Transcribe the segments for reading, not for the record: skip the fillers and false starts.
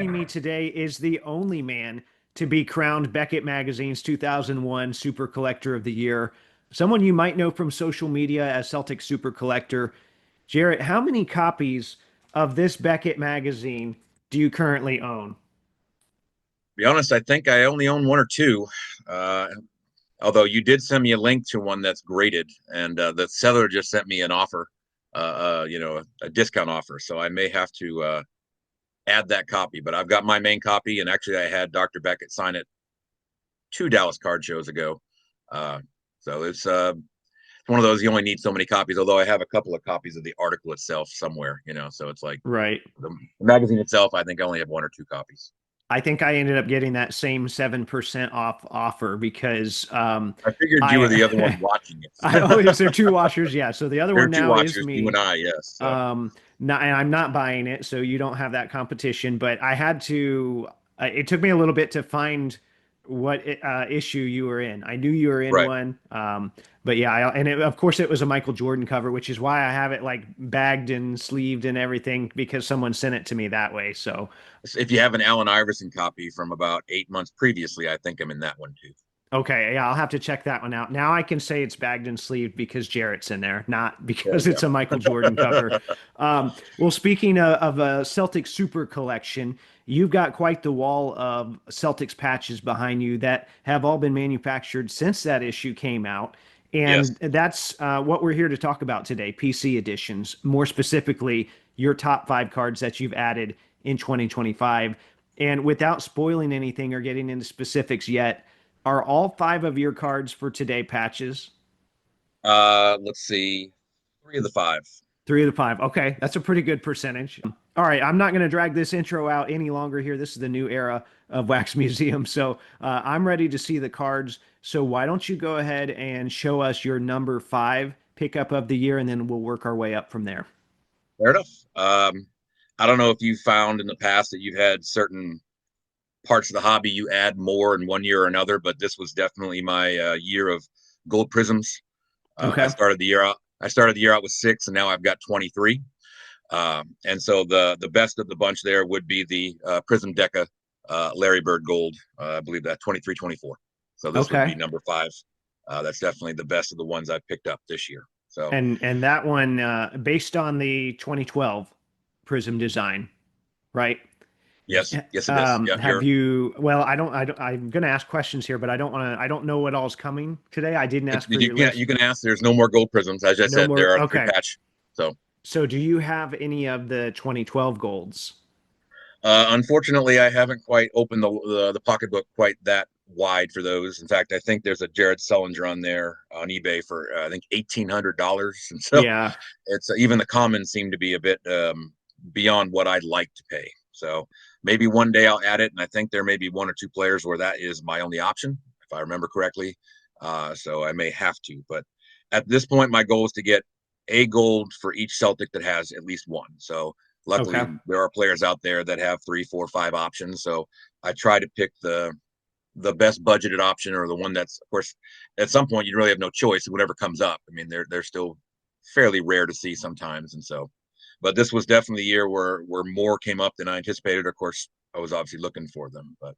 joining me today is the only man to be crowned Beckett Magazine's 2001 Super Collector of the Year, someone you might know from social media as Celtics Super Collector. Jarrett, how many copies of this Beckett magazine do you currently own? Be honest, I think I only own one or two. Uh, Although you did send me a link to one that's graded, and the seller just sent me an offer, a discount offer. So I may have to add that copy. But I've got my main copy, and actually I had Dr. Beckett sign it two Dallas card shows ago. So it's one of those you only need so many copies. Although I have a couple of copies of the article itself somewhere, So it's like Right. the magazine itself. I think I only have one or two copies. I think I ended up getting that same 7% off offer because I figured you were the other one I watching is it. there two washers? Yeah. So the other There one are two now is watchers, you and me. I, yes. So Not, and I'm not buying it, so you don't have that competition. But I had to. It took me a little bit to find what issue you were in. I knew you were in right. one, but yeah, of course it was a Michael Jordan cover, which is why I have it like bagged and sleeved and everything because someone sent it to me that way. So If you have an Allen Iverson copy from about 8 months previously, I think I'm in that one too. okay, yeah, I'll have to check that one out. Now I can say it's bagged and sleeved because Jarrett's in there, not There because you it's a Michael Jordan cover. go. Well, speaking of a Celtics Super collection, you've got quite the wall of Celtics patches behind you that have all been manufactured since that issue came out. Yes. And that's what we're here to talk about today, PC editions, more specifically, your top five cards that you've added in 2025. And without spoiling anything or getting into specifics yet, are all five of your cards for today patches? Let's see. Three of the five. Three of the five. Okay, that's a pretty good percentage. All right, I'm not going to drag this intro out any longer here. This is the new era of Wax Museum. So I'm ready to see the cards. So why don't you go ahead and show us your number five pickup of the year, and then we'll work our way up from there. Fair enough. I don't know if you found in the past that you've had certain parts of the hobby you add more in one year or another, but this was definitely my year of gold prisms. I Okay. started the year out. I started the year out with six, and now I've got 23. And so the best of the bunch there would be the Prism Deca Larry Bird Gold. I believe that 23, 24. So this would be Okay. number five. That's definitely the best of the ones I've picked up this year. So And that one based on the 2012 Prism design, right? yes, yes it is. Yeah, Have you're. you, well, I'm going to ask questions here, but I don't know what all's coming today. I didn't ask for You your can list. you can ask. There's no more gold prisms. As I No said, more. there are three Okay. patch. So So do you have any of the 2012 golds? unfortunately, I haven't quite opened the pocketbook quite that wide for those. In fact, I think there's a Jared Sullinger on there on eBay for I think $1,800, and so Yeah. it's even the commons seem to be a bit beyond what I'd like to pay. So maybe one day I'll add it, and I think there may be one or two players where that is my only option, if I remember correctly. So I may have to, but at this point, my goal is to get a gold for each Celtic that has at least one. So luckily, Okay. there are players out there that have three, four, five options. So I try to pick the best budgeted option or the one that's, of course, at some point you really have no choice. Whatever comes up. I mean, they're still fairly rare to see sometimes, and so. But this was definitely a year where more came up than I anticipated. Of course, I was obviously looking for them, but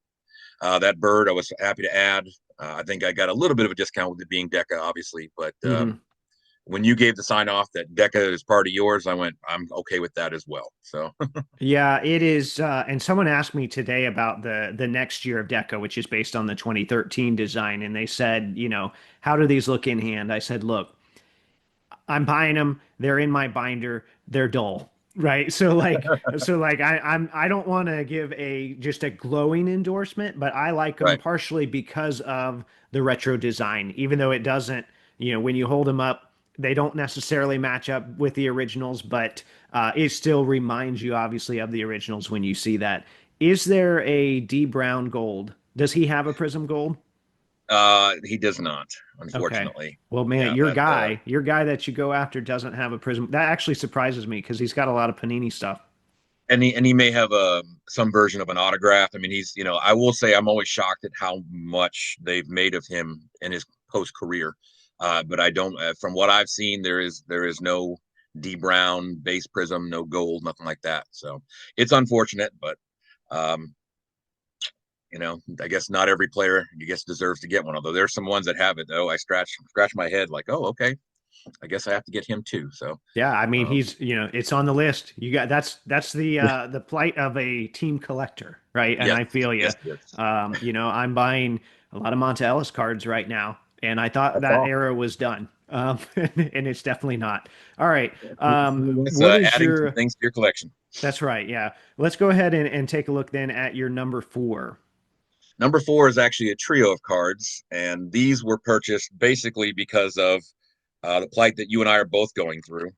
that bird I was happy to add. I think I got a little bit of a discount with it being Deca, obviously, but Hmm. when you gave the sign off that Deca is part of yours, I went, I'm okay with that as well. So Yeah, it is. And someone asked me today about the next year of Deca, which is based on the 2013 design, and they said, how do these look in hand? I said, look, I'm buying them. They're in my binder. They're dull. Right. So like I don't want to give a just a glowing endorsement, but I like them right, partially because of the retro design, even though it doesn't, when you hold them up, they don't necessarily match up with the originals, but it still reminds you obviously of the originals when you see that. Is there a D Brown gold? Does he have a Prism gold? he does not, Okay. unfortunately. Well, man, Yeah, that your guy that you go after doesn't have a prism. That actually surprises me because he's got a lot of Panini stuff. and he may have some version of an autograph. I mean, he's I will say I'm always shocked at how much they've made of him in his post career. But I don't from what I've seen, there is no D Brown base prism, no gold, nothing like that. So it's unfortunate, but Um, I guess not every player, deserves to get one. Although there's some ones that have it though. I scratch my head like, oh, okay, I guess I have to get him too. So, Yeah, I mean um, he's, it's on the list. You got that's the plight of a team collector, right? And yes, I feel you. yes, yes, I'm buying a lot of Monta Ellis cards right now, and I thought that's that awesome. era was done. And it's definitely not. All right. It's What is adding some your things to your collection. That's right. Yeah. Let's go ahead and take a look then at your number four. Number four is actually a trio of cards, and these were purchased basically because of the plight that you and I are both going through,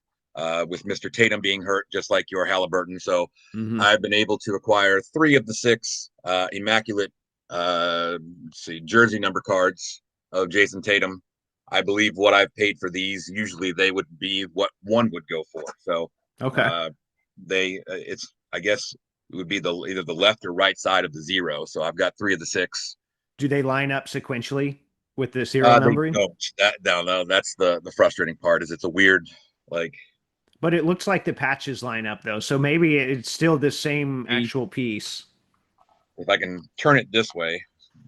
with Mr. Tatum being hurt, just like your Halliburton. So Hmm. I've been able to acquire three of the six immaculate, jersey number cards of Jason Tatum. I believe what I've paid for these, usually they would be what one would go for. So Okay. uh, it's, I guess, it would be either the left or right side of the zero. So I've got three of the six. Do they line up sequentially with the serial They numbering? don't. That no, that's the frustrating part. Is it's a weird, like, But it looks like the patches line up though, so maybe it's still the same actual piece. if I can turn it this way.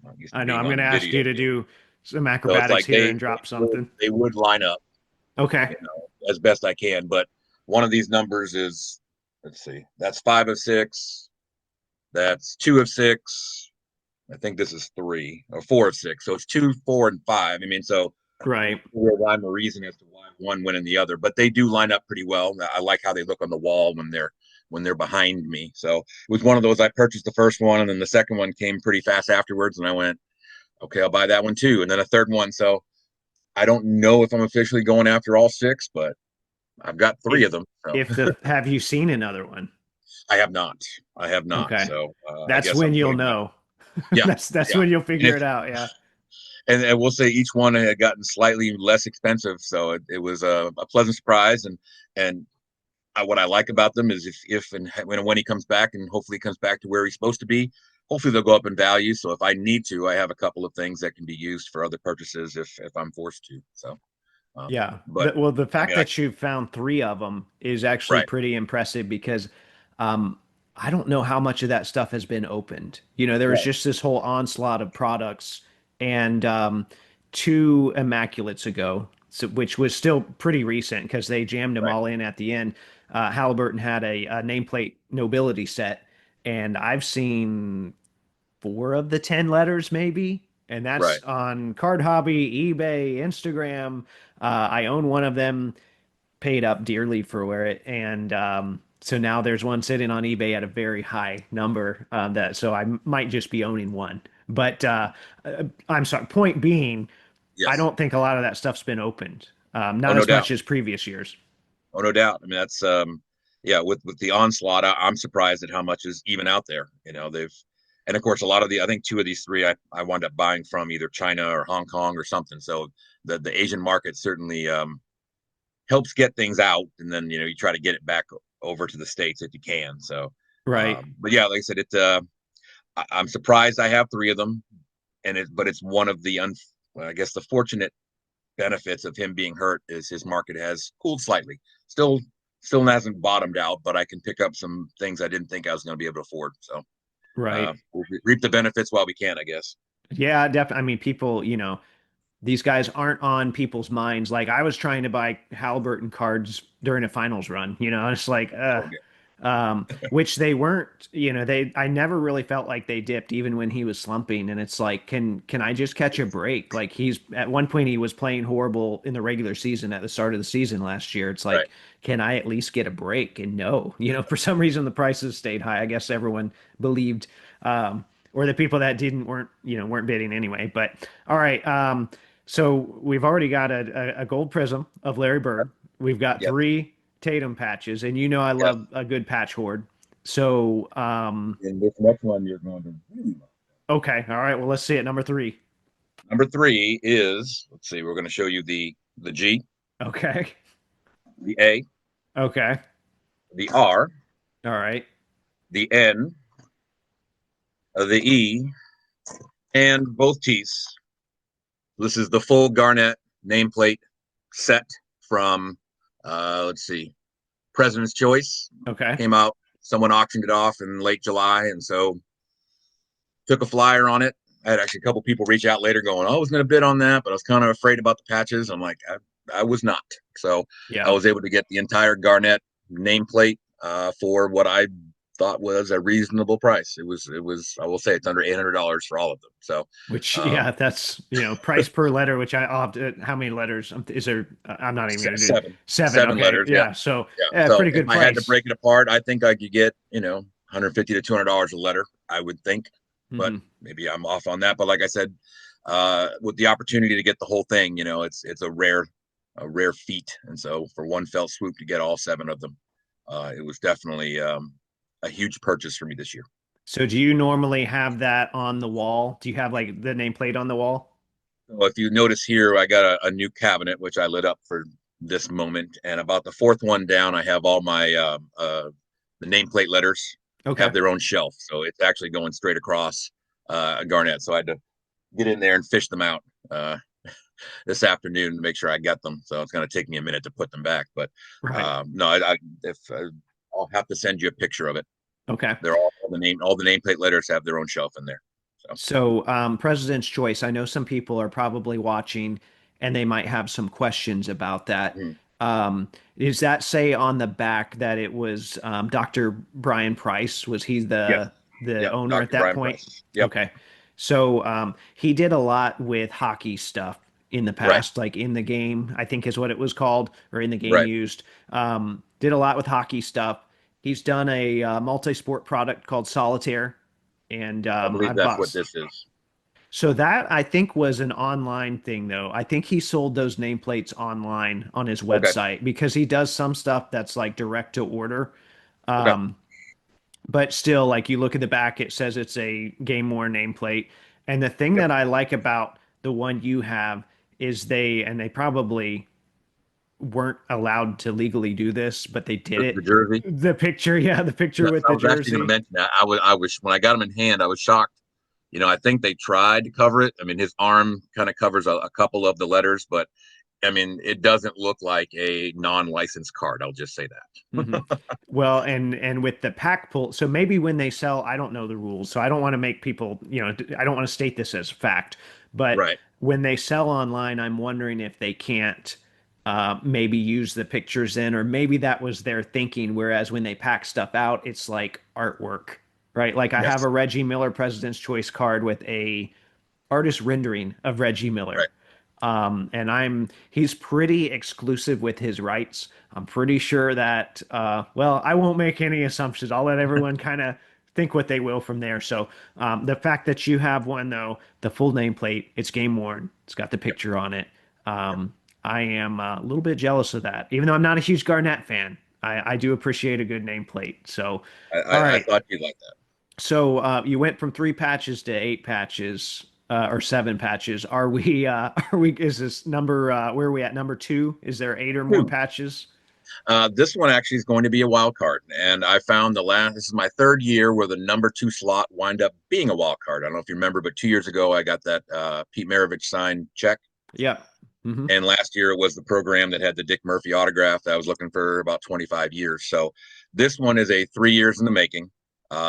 I'm used to I know being I'm going to on ask video you to here. do some So it's acrobatics like here and drop something. they would line up, Okay. as best I can. But one of these numbers is, let's see, that's 5 of 6. That's 2 of 6. I think this is 3 or 4 of 6. So it's 2, 4, and 5. I mean, so Right. rhyme or reason as to why one went in the other, but they do line up pretty well. I like how they look on the wall when they're behind me. So it was one of those. I purchased the first one, and then the second one came pretty fast afterwards, and I went, okay, I'll buy that one too, and then a third one. So I don't know if I'm officially going after all six, but I've got three If of them. So if the have you seen another one? I have not. I have not. Okay. So I That's guess when I'm you'll putting that. know. Yeah, That's yeah. when you'll And figure it out. Yeah. and we'll say each one had gotten slightly less expensive, so it was a pleasant surprise. And what I like about them is if and when he comes back, and hopefully he comes back to where he's supposed to be, hopefully they'll go up in value. So if I need to, I have a couple of things that can be used for other purchases if I'm forced to. So, Yeah. but Well, the I fact mean, I that you found three of them is actually right, pretty impressive because um, I don't know how much of that stuff has been opened. There was right, just this whole onslaught of products, and two Immaculates ago, which was still pretty recent because they jammed them right, all in at the end. Halliburton had a nameplate nobility set, and I've seen four of the 10 letters maybe, and right. that's on Card Hobby, eBay, Instagram. I own one of them, paid up dearly for it, and so now there's one sitting on eBay at a very high number, that so I might just be owning one. But I'm sorry, point being, I Yes. don't think a lot of that stuff's been opened, Oh, not no as doubt. much as previous years. Oh, no doubt. I mean, that's yeah. With the onslaught, I'm surprised at how much is even out there. And of course, a lot of I think two of these three, I wound up buying from either China or Hong Kong or something. So the Asian market certainly helps get things out, and then you try to get it back over to the States if you can. So, Right. but yeah, like I said, I'm surprised I have three of them, but it's one of the well, I guess the fortunate benefits of him being hurt is his market has cooled slightly. Still, still hasn't bottomed out, but I can pick up some things I didn't think I was going to be able to afford. So Right. we'll reap the benefits while we can, I guess. Yeah, definitely. I mean, people, these guys aren't on people's minds. Like I was trying to buy Halliburton cards during a finals run, it's like, Okay. which they weren't, I never really felt like they dipped even when he was slumping. And it's like, can I just catch a break? Like he's at one point he was playing horrible in the regular season at the start of the season last year. It's Right. like, can I at least get a break? And no, for some reason the prices stayed high. I guess everyone believed, or the people that didn't weren't bidding anyway. But all right. So we've already got a gold prism of Larry Bird. We've got Yep. three Tatum patches, and I Yes. love a good patch hoard. So, And this next one you're going to really love. okay, all right. Well, let's see it. Number three. Number three is, let's see, we're going to show you the G, Okay, the A, okay, the R, all right, the N, the E, and both T's. This is the full Garnet nameplate set from, let's see, President's Choice. okay. Came out someone auctioned it off in late July, and so took a flyer on it. I had actually a couple people reach out later going, "Oh, I was going to bid on that, but I was kind of afraid about the patches." I'm like, I was not. So I Yeah. was able to get the entire Garnett nameplate for what I thought was a reasonable price. I will say it's under $800 for all of them. So, Which, um, yeah, that's, price per letter, which I'll have to, how many letters is there? I'm not even going to do seven, seven. seven Okay. letters. Yeah. Yeah. So, Yeah. So pretty if good I had to price. break it apart, I think I could get, 150 to $200 a letter, I would think, but Hmm. maybe I'm off on that. But like I said, with the opportunity to get the whole thing, it's a rare feat. And so for one fell swoop to get all seven of them, it was definitely a huge purchase for me this year. So do you normally have that on the wall? Do you have like the nameplate on the wall? So if you notice here, I got a new cabinet, which I lit up for this moment. And about the fourth one down, I have all my the nameplate letters have Okay. their own shelf. So it's actually going straight across a Garnett. So I had to get in there and fish them out this afternoon to make sure I got them. So it's going to take me a minute to put them back. But Right. no, if I'll have to send you a picture of it. Okay. They're all the nameplate letters have their own shelf in there. So So, President's Choice, I know some people are probably watching and they might have some questions about that. mm, Does that say on the back that it was Dr. Brian Price? Was he yep, the yep, owner at Dr. that Brian point? Price. Yep, Okay. So he did a lot with hockey stuff in the right, past, like in the game, I think is what it was called, or in the game right. used. Did a lot with hockey stuff. He's done a multi-sport product called Solitaire, and I believe I've that's bought. what this is. So that I think was an online thing though. I think he sold those nameplates online on his Okay. website because he does some stuff that's like direct to order. Okay. Um, but still, like you look at the back, it says it's a game worn nameplate. And the thing Yep. that I like about the one you have is they probably weren't allowed to legally do this, but they did The it. jersey. The picture, yeah, the picture Yes, with I the was actually going to jersey. mention that. I was when I got him in hand, I was shocked. I think they tried to cover it. I mean, his arm kind of covers a couple of the letters, but I mean, it doesn't look like a non-licensed card. I'll just say Hmm. that. Well, and with the pack pull, so maybe when they sell, I don't know the rules, so I don't want to make people, I don't want to state this as fact, but Right. when they sell online, I'm wondering if they can't maybe use the pictures in, or maybe that was their thinking, whereas when they pack stuff out, it's like artwork, right? Like I have Yes. a Reggie Miller President's Choice card with a artist rendering of Reggie Right. Miller. And he's pretty exclusive with his rights. I'm pretty sure that, well, I won't make any assumptions. I'll let everyone kind of think what they will from there. So, the fact that you have one, though, the full nameplate, it's game worn, it's got the Yep. picture on it. Yep. I am a little bit jealous of that, even though I'm not a huge Garnett fan. I do appreciate a good nameplate. So, all I right. thought you'd like that. So you went from three patches to eight patches, or seven patches. Are we? Are we? Is this number? Where are we at? Number two? Is there eight or more Two. patches? This one actually is going to be a wild card, and I found this is my third year where the number two slot wind up being a wild card. I don't know if you remember, but 2 years ago I got that Pete Maravich signed check. Yeah. Hmm. And last year it was the program that had the Dick Murphy autograph that I was looking for about 25 years. So this one is a 3 years in the making.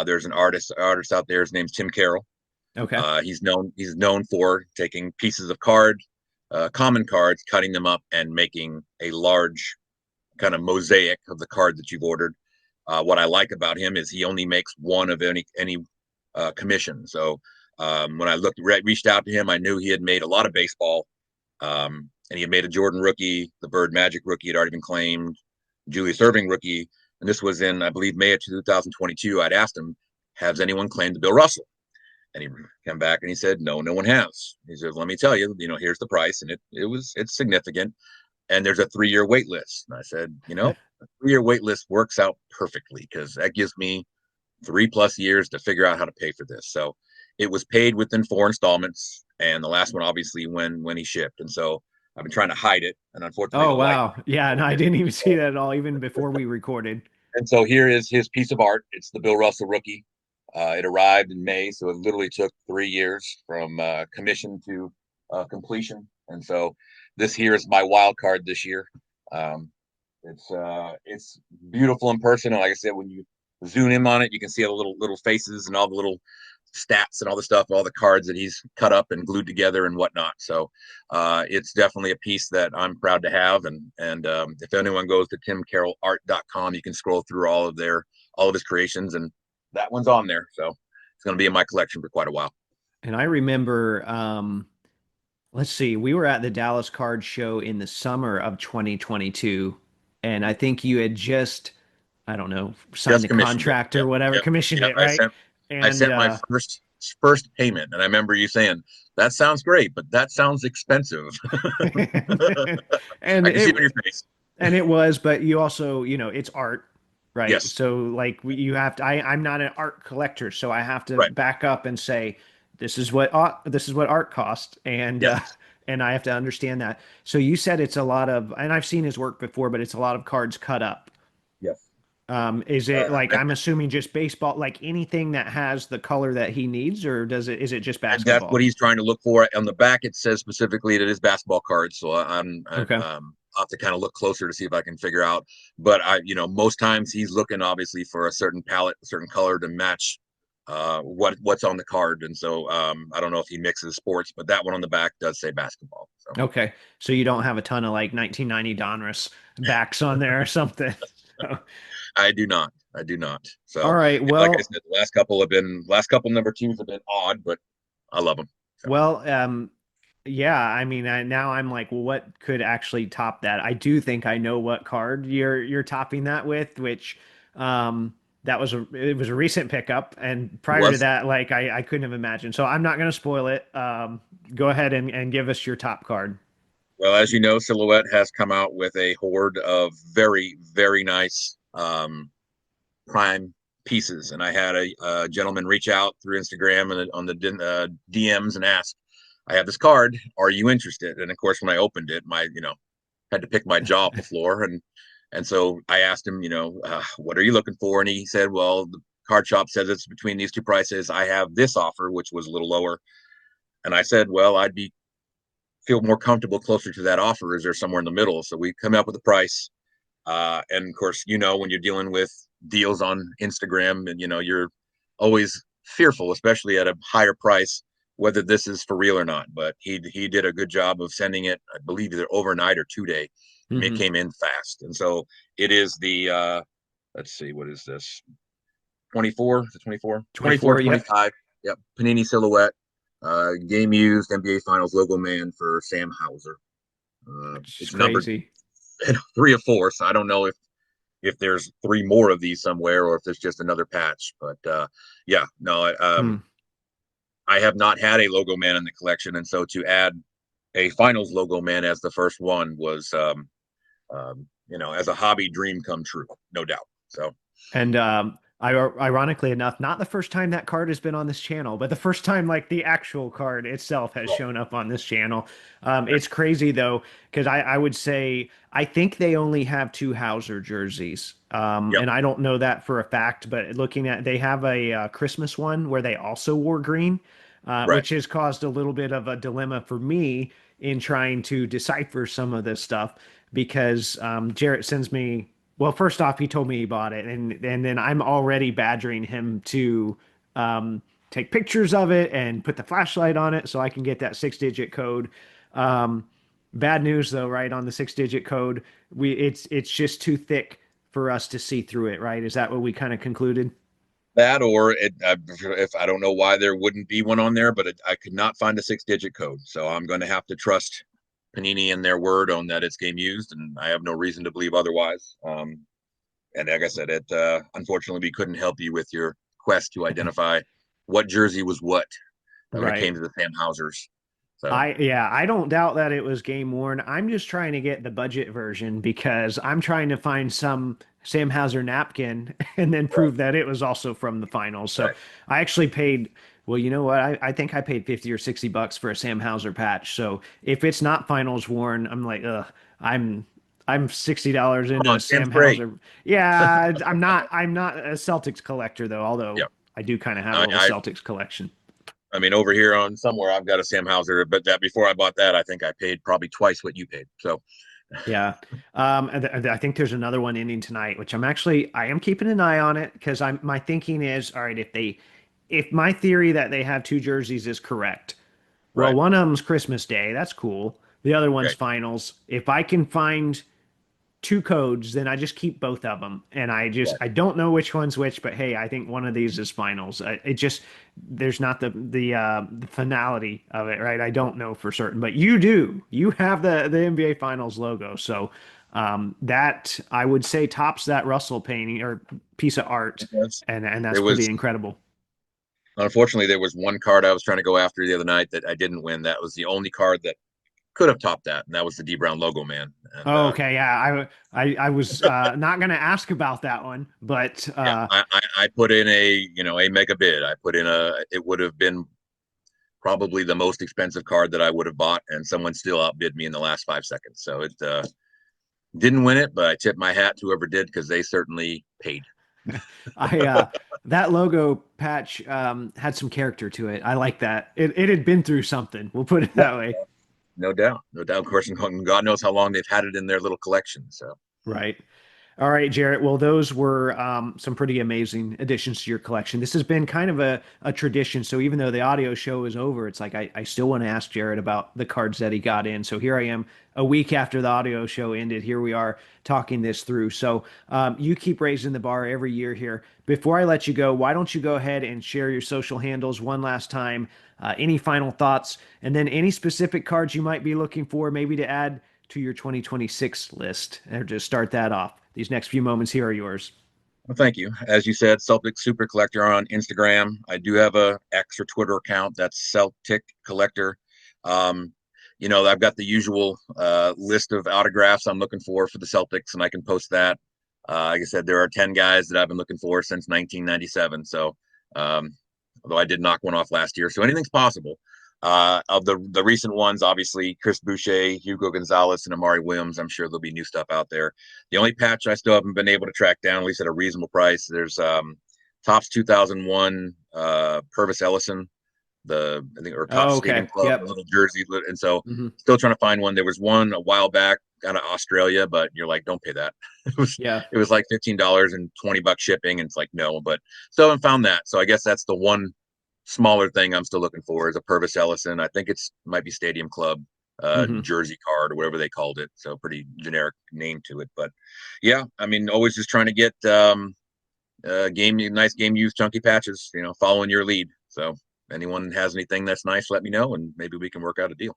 There's an artist out there. His name's Tim Carroll. Okay. He's known for taking pieces of common cards, cutting them up, and making a large kind of mosaic of the card that you've ordered. What I like about him is he only makes one of any commission. So when I reached out to him, I knew he had made a lot of baseball, and he had made a Jordan rookie, the Bird Magic rookie had already been claimed, Julius Erving rookie, and this was in, I believe, May of 2022. I'd asked him, "Has anyone claimed the Bill Russell?" And he came back and he said, "No, no one has." He said, "Let me tell you, here's the price," and it's significant. And there's a 3 year wait list. And I said, a 3 year wait list works out perfectly because that gives me 3+ years to figure out how to pay for this. So it was paid within 4 installments, and the last one obviously when he shipped. And so I've been trying to hide it, and unfortunately Oh the light. wow. Yeah. No, I didn't even see that at all, even before we recorded. And so here is his piece of art. It's the Bill Russell rookie. It arrived in May, so it literally took 3 years from commission to completion. And so this here is my wild card this year. Um, it's beautiful in person, and like I said, when you zoom in on it, you can see all the little faces and all the little stats and all the stuff, all the cards that he's cut up and glued together and whatnot. So it's definitely a piece that I'm proud to have. And if anyone goes to timcarrollart.com, you can scroll through all of his creations, and that one's on there. So it's going to be in my collection for quite a while. And I remember, let's see, we were at the Dallas Card Show in the summer of 2022, and I think you had just, I don't know, signed Just a commissioned it. contract or Yep, whatever, yep, commissioned yep. it, right? I And sent my first payment, and I remember you saying that sounds great, but that sounds expensive. and I can see it it on your face. and it was, but you also, it's art, right? Yes, So like you have to, I'm not an art collector, so I have to right. back up and say, this is what art costs, Yes, and I have to understand that. So you said it's a lot of, and I've seen his work before, but it's a lot of cards cut up. yes. Is it like, I, I'm assuming just baseball, like anything that has the color that he needs, or is it just and that's what basketball? he's trying to look for. On the back, it says specifically that it is basketball cards. So Okay. I'll have to kind of look closer to see if I can figure out. But most times he's looking obviously for a certain palette, a certain color to match what's on the card. And so I don't know if he mixes sports, but that one on the back does say basketball. So Okay. So you don't have a ton of like 1990 Donruss backs on there or something. I do not. I do not. All So right. like I Well, said, the last couple number twos have been odd, but I love them. So well, yeah, I mean, now I'm like, well, what could actually top that? I do think I know what card you're topping that with, which that was it was a recent pickup, and it prior to was. that, like I couldn't have imagined. So I'm not going to spoil it. Go ahead and give us your top card. Well, as you know, Silhouette has come out with a horde of very, very nice prime pieces. And I had a gentleman reach out through Instagram and on the DMs and ask, I have this card. Are you interested? And of course, when I opened it, had to pick my jaw off the floor. And so I asked him, what are you looking for? And he said, well, the card shop says it's between these two prices. I have this offer, which was a little lower. And I said, well, I'd be feel more comfortable closer to that offer. Is there somewhere in the middle? So we come up with a price. And of course, when you're dealing with deals on Instagram, and you're always fearful, especially at a higher price, whether this is for real or not. But he did a good job of sending it, I believe, either overnight or 2 day. I mean, it Hmm. came in fast, and so it is the let's see, what is this? 24? Is it 24? 24, 24. Yep. 25. Yep. Panini Silhouette. Game used NBA Finals logo man for Sam Hauser. It's It's numbered crazy. 3 or 4, so I don't know if there's 3 more of these somewhere or if there's just another patch. But yeah, no, Hmm. I have not had a logo man in the collection, and so to add a finals logo man as the first one was, as a hobby dream come true, no doubt. So And ironically enough, not the first time that card has been on this channel, but the first time like the actual card itself has right, shown up on this channel. It's crazy though, because I would say I think they only have two Hauser jerseys. yep, And I don't know that for a fact, but looking at they have a Christmas one where they also wore green, right. which has caused a little bit of a dilemma for me in trying to decipher some of this stuff because Jarrett sends me, well, first off, he told me he bought it, and then I'm already badgering him to take pictures of it and put the flashlight on it so I can get that 6-digit code. Um, Bad news though, right? On the 6-digit code, it's just too thick for us to see through it, right? Is that what we kind of concluded? That or if I don't know why there wouldn't be one on there, but I could not find a 6-digit code, so I'm going to have to trust Panini and their word on that it's game used, and I have no reason to believe otherwise. And like I said, it unfortunately we couldn't help you with your quest to identify what jersey was what when it Right. came to the Sam Hausers. So I don't doubt that it was game worn. I'm just trying to get the budget version because I'm trying to find some Sam Hauser napkin and then right, prove that it was also from the finals. So right. I actually paid, well, you know what? I think I paid 50 or 60 bucks for a Sam Hauser patch. So if it's not finals worn, I'm like, ugh, I'm I'm $60 Come into a on, Sam's Sam great. Hauser. Yeah, I'm not a Celtics collector though, although Yeah, I do kind of have a I, little I Celtics collection. I mean over here on somewhere I've got a Sam Hauser, but that before I bought that, I think I paid probably twice what you paid. So Yeah. And I think there's another one ending tonight, which I am keeping an eye on it because my thinking is, all right, if my theory that they have two jerseys is correct, well, Right. one of them's Christmas Day. That's cool. The other one's Okay. finals. If I can find two codes, then I just keep both of them. And Right. I don't know which one's which, but hey, I think one of these is finals. It just there's not the finality of it, right? I don't know for certain, but you do. You have the NBA Finals logo, so that I would say tops that Russell painting or piece of art, It was. and that's There pretty was incredible. Unfortunately, there was one card I was trying to go after the other night that I didn't win. That was the only card that could have topped that, and that was the D Brown logo man. And Oh, okay, yeah, I was not gonna ask about that one, but yeah, I put in a mega bid. I put in it would have been probably the most expensive card that I would have bought, and someone still outbid me in the last 5 seconds. So it didn't win it, but I tip my hat to whoever did because they certainly paid. I that logo patch had some character to it. I like that. It had been through something. We'll put it Yep, that way. no doubt, no doubt. Of course, and God knows how long they've had it in their little collection. So Right. All right, Jarrett. Well, those were some pretty amazing additions to your collection. This has been kind of a tradition. So even though the audio show is over, it's like I still want to ask Jarrett about the cards that he got in. So here I am a week after the audio show ended. Here we are talking this through. So you keep raising the bar every year here. Before I let you go, why don't you go ahead and share your social handles one last time? Any final thoughts? And then any specific cards you might be looking for, maybe to add to your 2026 list, or just start that off. These next few moments here are yours. well, thank you. As you said, Celtic Super Collector on Instagram. I do have a X or Twitter account that's Celtic Collector. Um, I've got the usual list of autographs I'm looking for the Celtics, and I can post that. Like I said, there are 10 guys that I've been looking for since 1997. So, um, although I did knock one off last year, so anything's possible. Of the recent ones, obviously Chris Boucher, Hugo Gonzalez, and Amari Williams. I'm sure there'll be new stuff out there. The only patch I still haven't been able to track down, at least at a reasonable price, there's Topps 2001 Purvis Ellison, I think or Topps Oh, Stadium okay. Club, the Yep. little jersey, and so Hmm. still trying to find one. There was one a while back out of Australia, but you're like, don't pay that. It was Yeah. it was like $15 and $20 shipping, and it's like no, but still haven't found that. So I guess that's the one smaller thing I'm still looking for is a Purvis Ellison. I think it's might be Stadium Club Hmm. jersey card or whatever they called it. So pretty generic name to it, but yeah, I mean, always just trying to get nice game used chunky patches. Following your lead. So anyone has anything that's nice, let me know, and maybe we can work out a deal.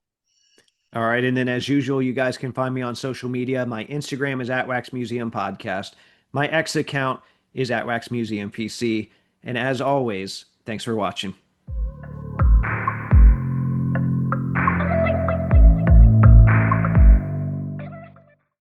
All right. And then, as usual, you guys can find me on social media. My Instagram is at Wax Museum Podcast. My X account is at Wax Museum PC. And as always, thanks for watching.